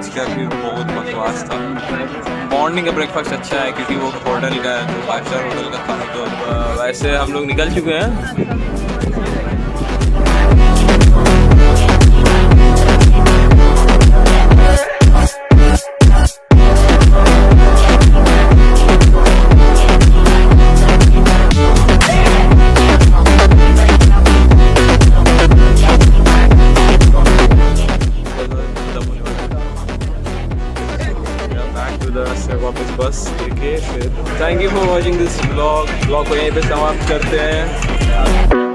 आज का भी बहुत बकवास था। मॉर्निंग का ब्रेकफास्ट अच्छा है क्योंकि वो होटल का है, तो 5 स्टार होटल का था। तो वैसे हम लोग निकल चुके हैं। वापस बस लेके फिर thank you for watching this blog को यहीं पे समाप्त करते हैं।